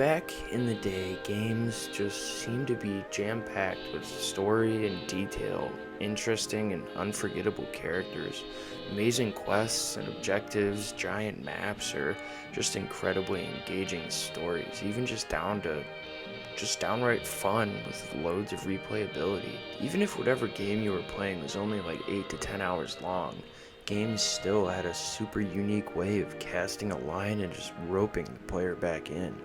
Back in the day, games just seemed to be jam-packed with story and detail, interesting and unforgettable characters, amazing quests and objectives, giant maps, or just incredibly engaging stories, even just down to just downright fun with loads of replayability. Even if whatever game you were playing was only like 8 to 10 hours long, games still had a super unique way of casting a line and just roping the player back in.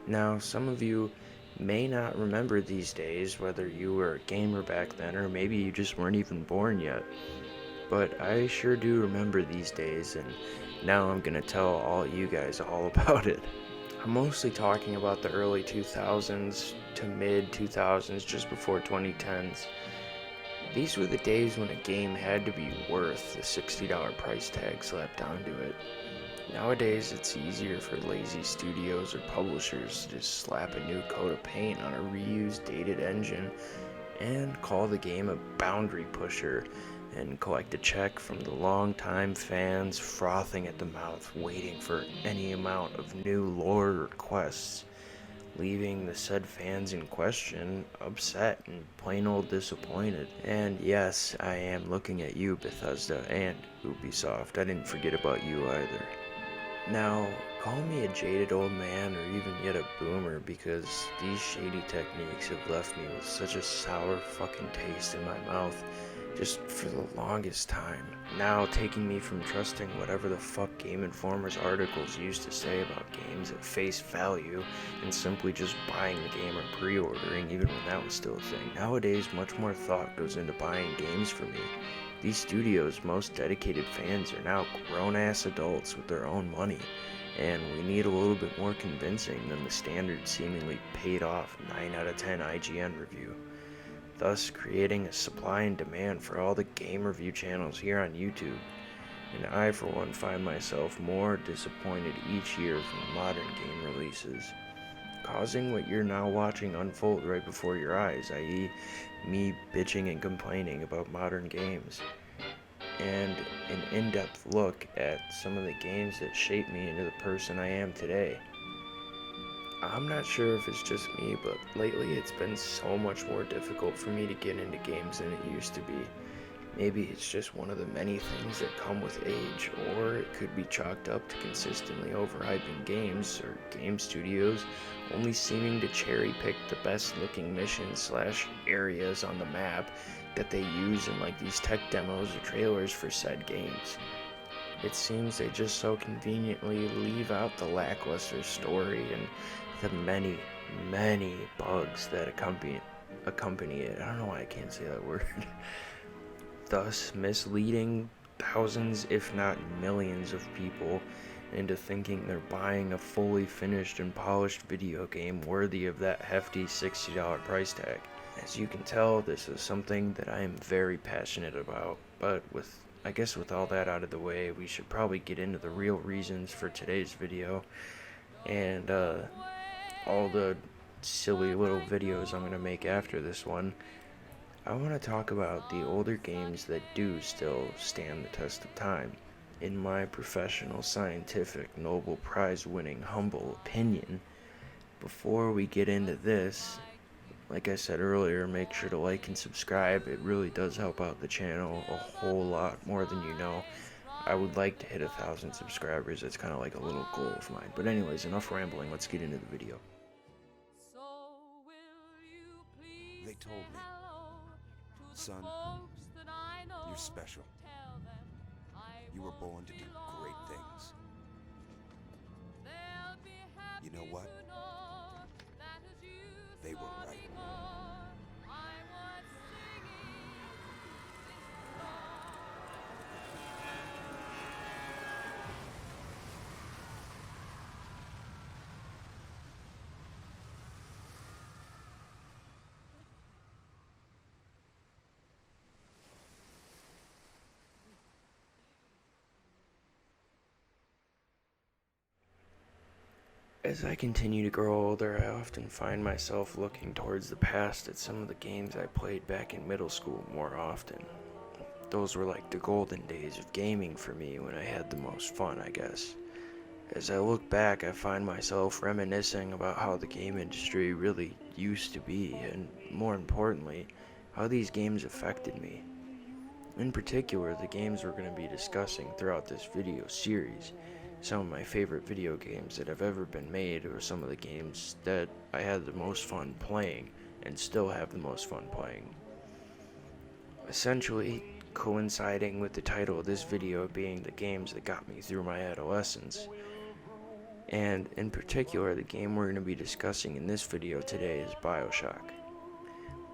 Now, some of you may not remember these days, whether you were a gamer back then or maybe you just weren't even born yet. But I sure do remember these days, and now I'm gonna tell all you guys all about it. I'm mostly talking about the early 2000s to mid 2000s, just before 2010s. These were the days when a game had to be worth the $60 price tag slapped onto it. Nowadays, it's easier for lazy studios or publishers to just slap a new coat of paint on a reused, dated engine and call the game a boundary pusher and collect a check from the longtime fans frothing at the mouth waiting for any amount of new lore or quests, leaving the said fans in question upset and plain old disappointed. And yes, I am looking at you, Bethesda and Ubisoft. I didn't forget about you either. Now, call me a jaded old man or even yet a boomer because these shady techniques have left me with such a sour fucking taste in my mouth just for the longest time. Now taking me from trusting whatever the fuck Game Informer's articles used to say about games at face value and simply just buying the game or pre-ordering even when that was still a thing. Nowadays, much more thought goes into buying games for me. These studios' most dedicated fans are now grown-ass adults with their own money, and we need a little bit more convincing than the standard seemingly paid off 9 out of 10 IGN review, thus creating a supply and demand for all the game review channels here on YouTube. And I, for one, find myself more disappointed each year from modern game releases, causing what you're now watching unfold right before your eyes, i.e., me bitching and complaining about modern games, and an in-depth look at some of the games that shaped me into the person I am today. I'm not sure if it's just me, but lately it's been so much more difficult for me to get into games than it used to be. Maybe it's just one of the many things that come with age, or it could be chalked up to consistently overhyping games, or game studios only seeming to cherry pick the best looking missions slash areas on the map that they use in like these tech demos or trailers for said games. It seems they just so conveniently leave out the lackluster story and the many, many bugs that accompany it. I don't know why I can't say that word. Thus misleading thousands, if not millions of people into thinking they're buying a fully finished and polished video game worthy of that hefty $60 price tag. As you can tell, this is something that I am very passionate about, but I guess with all that out of the way, we should probably get into the real reasons for today's video, and all the silly little videos I'm going to make after this one. I want to talk about the older games that do still stand the test of time. In my professional, scientific, Nobel Prize-winning, humble opinion, before we get into this, like I said earlier, make sure to like and subscribe. It really does help out the channel a whole lot more than you know. I would like to hit 1,000 subscribers. It's kind of like a little goal of mine. But anyways, enough rambling. Let's get into the video. They told me, son, you're special. You were born to do great things. You know what? They were right. As I continue to grow older, I often find myself looking towards the past at some of the games I played back in middle school more often. Those were like the golden days of gaming for me when I had the most fun, I guess. As I look back, I find myself reminiscing about how the game industry really used to be, and more importantly, how these games affected me. In particular, the games we're going to be discussing throughout this video series. Some of my favorite video games that have ever been made, or some of the games that I had the most fun playing, and still have the most fun playing. Essentially, coinciding with the title of this video being the games that got me through my adolescence. And in particular, the game we're going to be discussing in this video today is BioShock.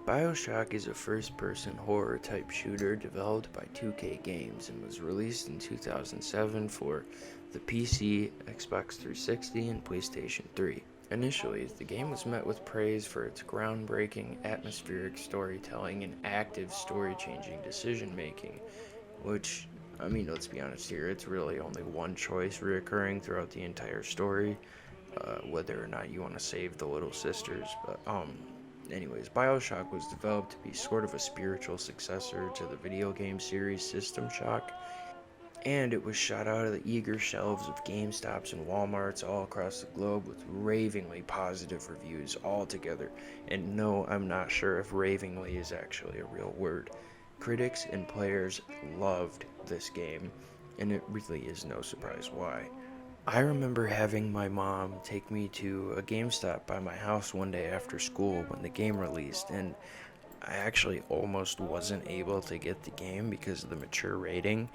BioShock is a first-person horror-type shooter developed by 2K Games and was released in 2007 for the PC, Xbox 360, and PlayStation 3. Initially, the game was met with praise for its groundbreaking atmospheric storytelling and active story-changing decision-making, which, I mean, let's be honest here, it's really only one choice reoccurring throughout the entire story, whether or not you want to save the little sisters, but, anyways, BioShock was developed to be sort of a spiritual successor to the video game series System Shock, and it was shot out of the eager shelves of GameStops and Walmarts all across the globe with ravingly positive reviews altogether. And no, I'm not sure if ravingly is actually a real word. Critics and players loved this game, and it really is no surprise why. I remember having my mom take me to a GameStop by my house one day after school when the game released, and I actually almost wasn't able to get the game because of the mature rating.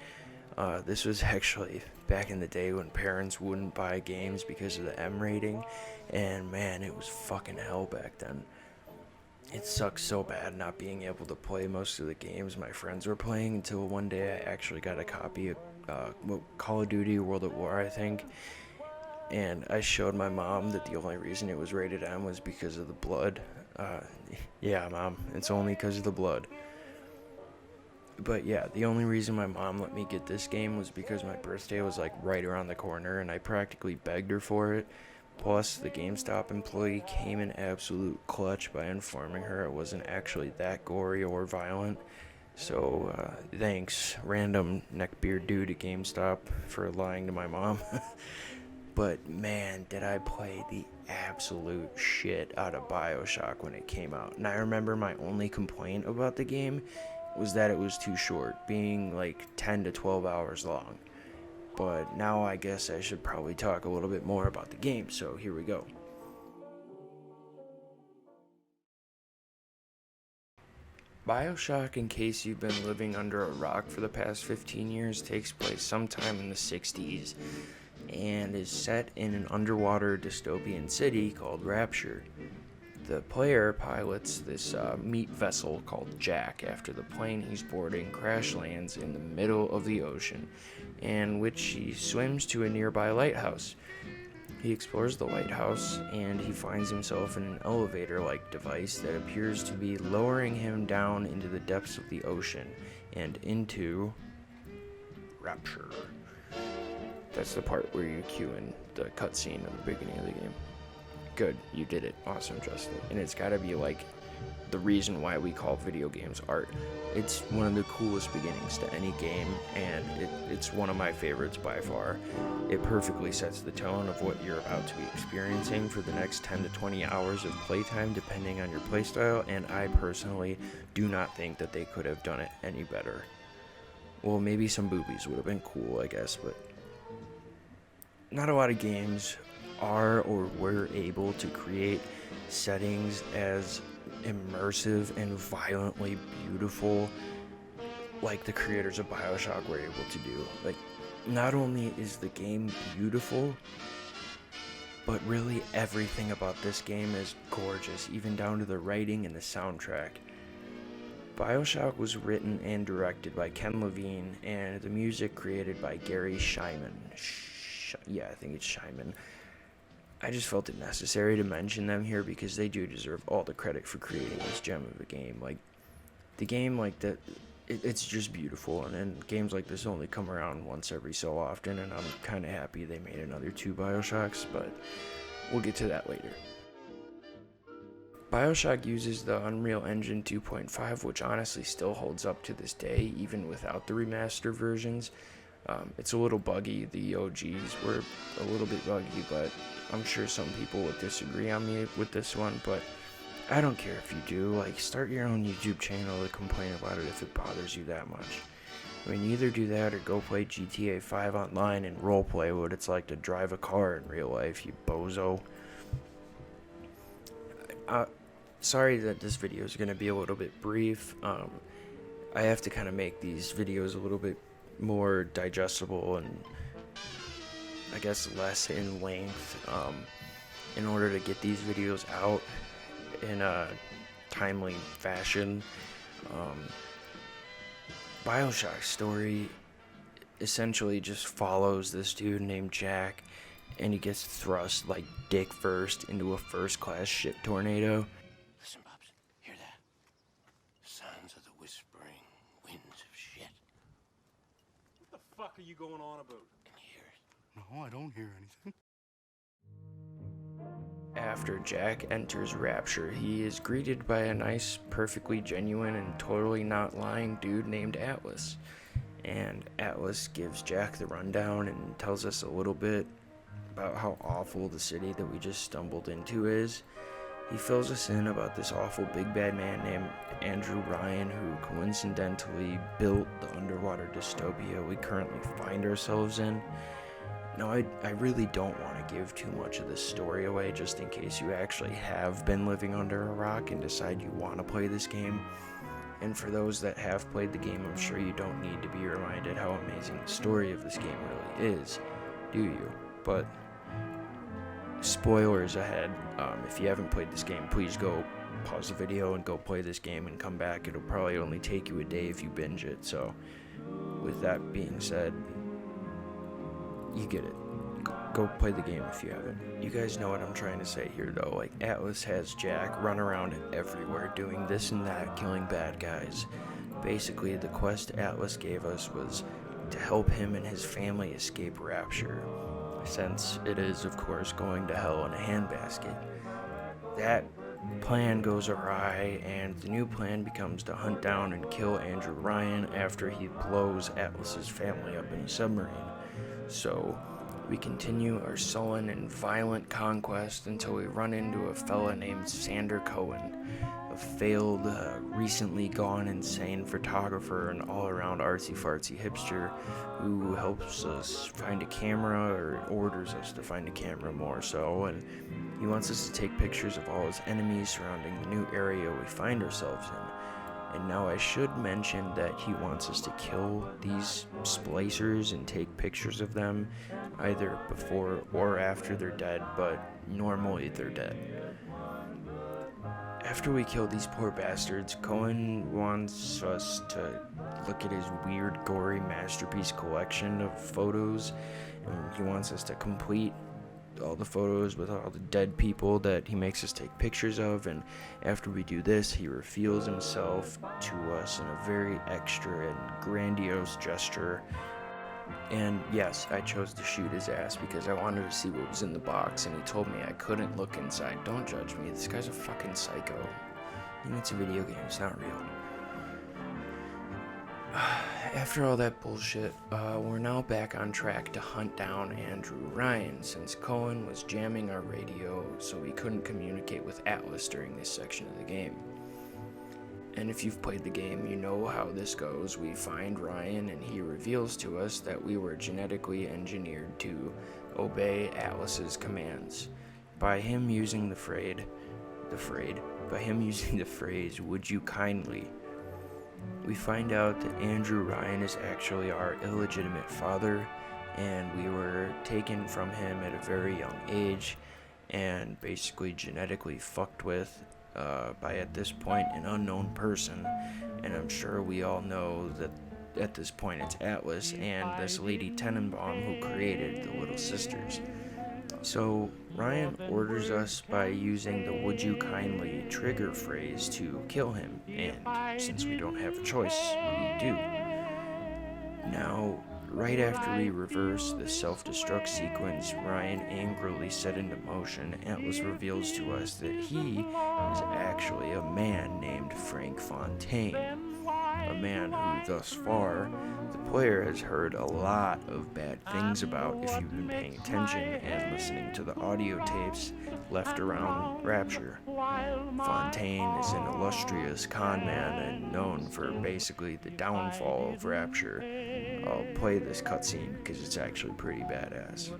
This was actually back in the day when parents wouldn't buy games because of the M rating, and man, it was fucking hell back then. It sucks so bad not being able to play most of the games my friends were playing until one day I actually got a copy of Call of Duty World at War, I think, and I showed my mom that the only reason it was rated M was because of the blood. Yeah, Mom, it's only because of the blood. But yeah, the only reason my mom let me get this game was because my birthday was like right around the corner and I practically begged her for it. Plus, the GameStop employee came in absolute clutch by informing her it wasn't actually that gory or violent. So, thanks, random neckbeard dude at GameStop, for lying to my mom. But man, did I play the absolute shit out of BioShock when it came out. And I remember my only complaint about the game was that it was too short, being like 10 to 12 hours long. But now I guess I should probably talk a little bit more about the game, so here we go. BioShock, in case you've been living under a rock for the past 15 years, takes place sometime in the 60s and is set in an underwater dystopian city called Rapture. The player pilots this meat vessel called Jack after the plane he's boarding crash lands in the middle of the ocean, in which he swims to a nearby lighthouse. He explores the lighthouse and he finds himself in an elevator-like device that appears to be lowering him down into the depths of the ocean and into Rapture. That's the part where you cue in the cutscene at the beginning of the game. Good, you did it. Awesome, Justin. And it's gotta be like the reason why we call video games art. It's one of the coolest beginnings to any game, and it's one of my favorites by far. It perfectly sets the tone of what you're about to be experiencing for the next 10 to 20 hours of playtime, depending on your playstyle, and I personally do not think that they could have done it any better. Well, maybe some boobies would have been cool, I guess, but not a lot of games are or were able to create settings as immersive and violently beautiful like the creators of BioShock were able to do. Like, not only is the game beautiful, but really everything about this game is gorgeous, even down to the writing and the soundtrack. BioShock was written and directed by Ken Levine, and the music created by Gary Scheinman. Yeah, I think it's Scheinman. I just felt it necessary to mention them here because they do deserve all the credit for creating this gem of a game. Like, the game like that, it's just beautiful, and games like this only come around once every so often, and I'm kind of happy they made another 2 BioShocks, but we'll get to that later. BioShock uses the Unreal Engine 2.5, which honestly still holds up to this day, even without the remastered versions. It's a little buggy. The OGs were a little bit buggy, but I'm sure some people would disagree on me with this one, but I don't care if you do. Like, start your own YouTube channel to complain about it if it bothers you that much. I mean, either do that or go play GTA 5 online and roleplay what it's like to drive a car in real life, you bozo. Sorry that this video is going to be a little bit brief. I have to kind of make these videos a little bit more digestible and I guess less in length in order to get these videos out in a timely fashion. BioShock's story essentially just follows this dude named Jack, and he gets thrust like dick first into a first-class shit tornado. Listen, Bubs, hear that? Sounds of the whispering winds of shit. What the fuck are you going on about? Can you hear it? No, I don't hear anything. After Jack enters Rapture, he is greeted by a nice, perfectly genuine, and totally not lying dude named Atlas. And Atlas gives Jack the rundown and tells us a little bit about how awful the city that we just stumbled into is. He fills us in about this awful big bad man named Andrew Ryan, who coincidentally built the underwater dystopia we currently find ourselves in. Now, I really don't want to give too much of this story away, just in case you actually have been living under a rock and decide you want to play this game. And for those that have played the game, I'm sure you don't need to be reminded how amazing the story of this game really is, do you? But spoilers ahead. If you haven't played this game, please go pause the video and go play this game and come back. It'll probably only take you a day if you binge it. So with that being said, you get it. Go play the game if you haven't. You guys know what I'm trying to say here, though. Like, Atlas has Jack run around everywhere doing this and that, killing bad guys. Basically, the quest Atlas gave us was to help him and his family escape Rapture, since it is, of course, going to hell in a handbasket. That plan goes awry, and the new plan becomes to hunt down and kill Andrew Ryan after he blows Atlas's family up in a submarine. So we continue our sullen and violent conquest until we run into a fella named Sander Cohen, a failed, recently gone insane photographer and all-around artsy-fartsy hipster who helps us find a camera, or orders us to find a camera more so, and he wants us to take pictures of all his enemies surrounding the new area we find ourselves in. And now I should mention that he wants us to kill these splicers and take pictures of them either before or after they're dead, but normally they're dead. After we kill these poor bastards, Cohen wants us to look at his weird, gory masterpiece collection of photos, and he wants us to complete all the photos with all the dead people that he makes us take pictures of, and after we do this, he reveals himself to us in a very extra and grandiose gesture. And yes, I chose to shoot his ass because I wanted to see what was in the box, and he told me I couldn't look inside. Don't judge me, this guy's a fucking psycho. And it's a video game, it's not real. After all that bullshit, we're now back on track to hunt down Andrew Ryan, since Cohen was jamming our radio so we couldn't communicate with Atlas during this section of the game. And if you've played the game, you know how this goes. We find Ryan and he reveals to us that we were genetically engineered to obey Atlas's commands. By him using the phrase, "would you kindly," we find out that Andrew Ryan is actually our illegitimate father, and we were taken from him at a very young age and basically genetically fucked with by, at this point, an unknown person. And I'm sure we all know that at this point it's Atlas and this Lady Tenenbaum who created the Little Sisters. So Ryan orders us by using the "would you kindly" trigger phrase to kill him, and since we don't have a choice, we do. Now, right after we reverse the self-destruct sequence Ryan angrily set into motion, Atlas reveals to us that he is actually a man named Frank Fontaine. a man who thus far the player has heard a lot of bad things about if you've been paying attention and listening to the audio tapes left around Rapture. Fontaine is an illustrious con man and known for basically the downfall of Rapture. I'll play this cutscene because it's actually pretty badass.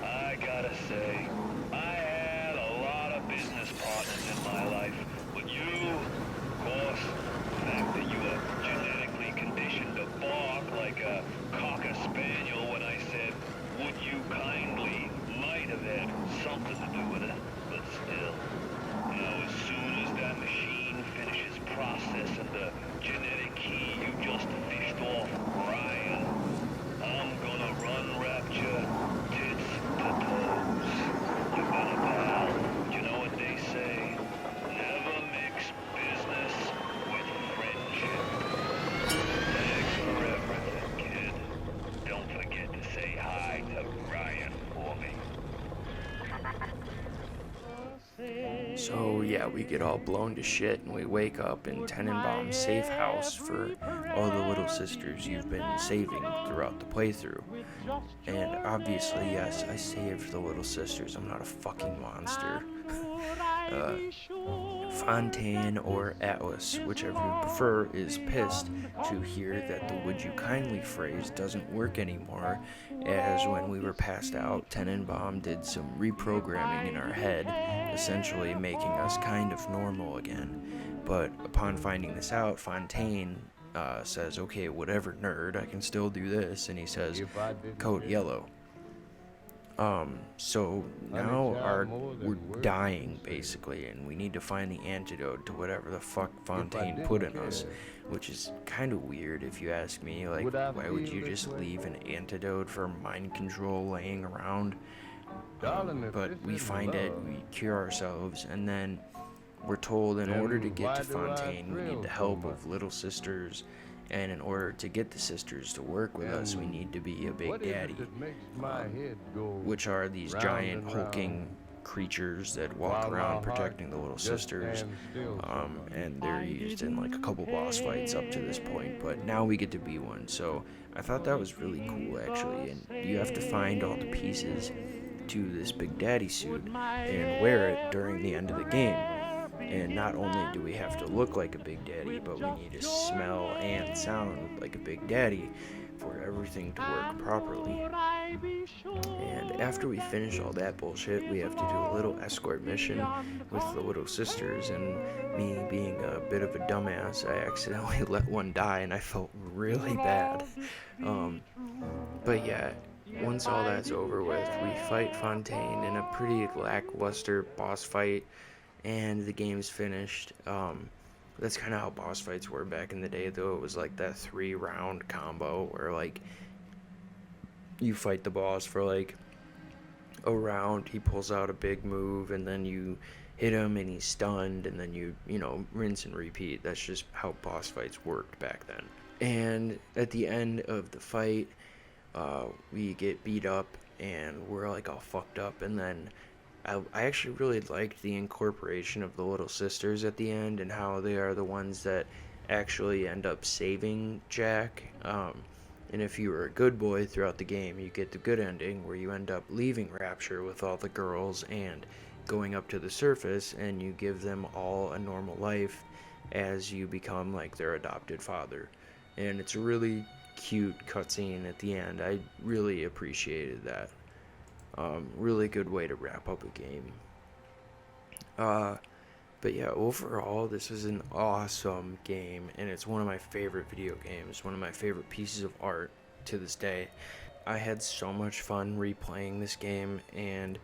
I gotta say, I had a lot of business partners in my life, but you, of course, the fact that you are genetically conditioned to bark like a cocker spaniel when I said, would you kindly, might have had something to do with it, but still. As soon as that machine finishes processing the genetic key you just fished off Ryan, I'm gonna run Rapture tits to toes. You got it, pal. You know what they say? Never mix business with friendship. Thanks for everything, kid. Don't forget to say hi to Ryan for me. So yeah, we get all blown to shit and we wake up in Tenenbaum's safe house for all the little sisters you've been saving throughout the playthrough. And obviously, yes, I saved the little sisters. I'm not a fucking monster. Fontaine or Atlas, whichever you prefer, is pissed to hear that the would you kindly phrase doesn't work anymore, as when we were passed out, Tenenbaum did some reprogramming in our head, essentially making us kind of normal again. But upon finding this out, Fontaine says, okay, whatever, nerd, I can still do this, and he says, code yellow. So now we're dying basically, and we need to find the antidote to whatever the fuck Fontaine put in us, which is kind of weird if you ask me. Like, why would you just leave an antidote for mind control laying around? But we find it, we cure ourselves, and then we're told in order to get to Fontaine, we need the help of little sisters. And in order to get the sisters to work with us, we need to be a big daddy, which are these giant hulking creatures that walk around protecting the little sisters, and they're used in like a couple boss fights up to this point, but now we get to be one. So I thought that was really cool, actually. And you have to find all the pieces to this big daddy suit and wear it during the end of the game. And not only do we have to look like a big daddy, but we need to smell and sound like a big daddy for everything to work properly. And after we finish all that bullshit, we have to do a little escort mission with the little sisters, and me being a bit of a dumbass, I accidentally let one die and I felt really bad. But yeah, once all that's over with, we fight Fontaine in a pretty lackluster boss fight, and the game's finished. That's kind of how boss fights were back in the day, though. It was like that 3-round combo where, like, you fight the boss for, like, a round, he pulls out a big move, and then you hit him and he's stunned, and then you rinse and repeat. That's just how boss fights worked back then. And at the end of the fight, we get beat up, and we're, like, all fucked up, and then I actually really liked the incorporation of the little sisters at the end and how they are the ones that actually end up saving Jack. And if you were a good boy throughout the game, you get the good ending where you end up leaving Rapture with all the girls and going up to the surface, and you give them all a normal life as you become like their adopted father. And it's a really cute cutscene at the end. I really appreciated that. Really good way to wrap up a game. But yeah, overall, this is an awesome game, and it's one of my favorite video games, one of my favorite pieces of art to this day. I had so much fun replaying this game, and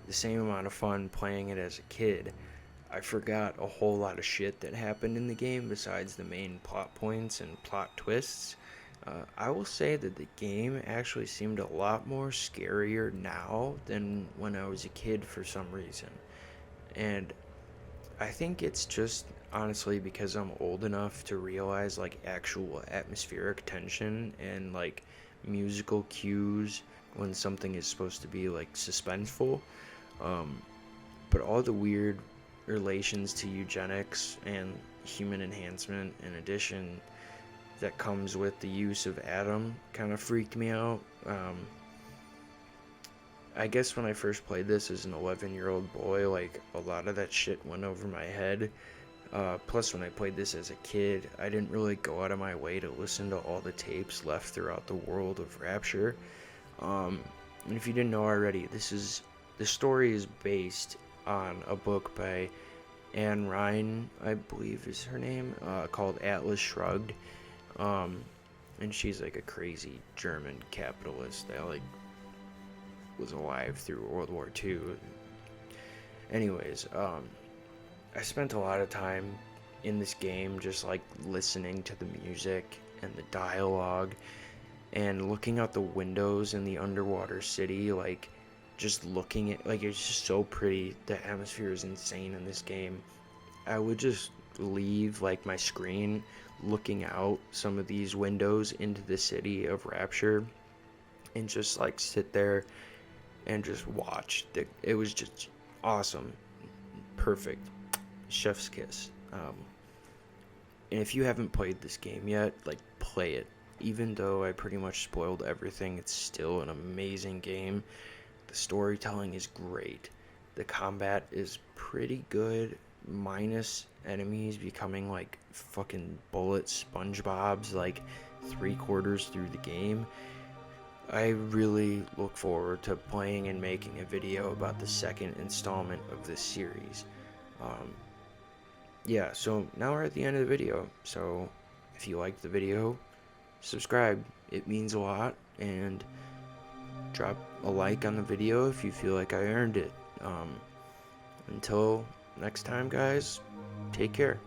the same amount of fun playing it as a kid. I forgot a whole lot of shit that happened in the game besides the main plot points and plot twists. I will say that the game actually seemed a lot more scarier now than when I was a kid for some reason. And I think it's just honestly because I'm old enough to realize like actual atmospheric tension and like musical cues when something is supposed to be like suspenseful. But all the weird relations to eugenics and human enhancement, in addition, that comes with the use of Adam, kind of freaked me out. I guess when I first played this as an 11-year-old boy, like, a lot of that shit went over my head. Plus, when I played this as a kid, I didn't really go out of my way to listen to all the tapes left throughout the world of Rapture. And if you didn't know already, the story is based on a book by Anne Ryan, I believe is her name, called Atlas Shrugged. And she's like a crazy German capitalist that like was alive through World War II. Anyways, I spent a lot of time in this game just like listening to the music and the dialogue and looking out the windows in the underwater city, like just looking at, like, it's just so pretty. The atmosphere is insane in this game. I would just leave like my screen looking out some of these windows into the city of Rapture and just like sit there and just watch. It was just awesome. Perfect. Chef's kiss. And if you haven't played this game yet, like, play it. Even though I pretty much spoiled everything, it's still an amazing game. The storytelling is great. The combat is pretty good, minus enemies becoming like fucking bullet SpongeBobs like 3/4 through the game. I really look forward to playing and making a video about the second installment of this series. Yeah, so now we're at the end of the video. So if you liked the video, subscribe. It means a lot. And drop a like on the video if you feel like I earned it. Until next time, guys, take care.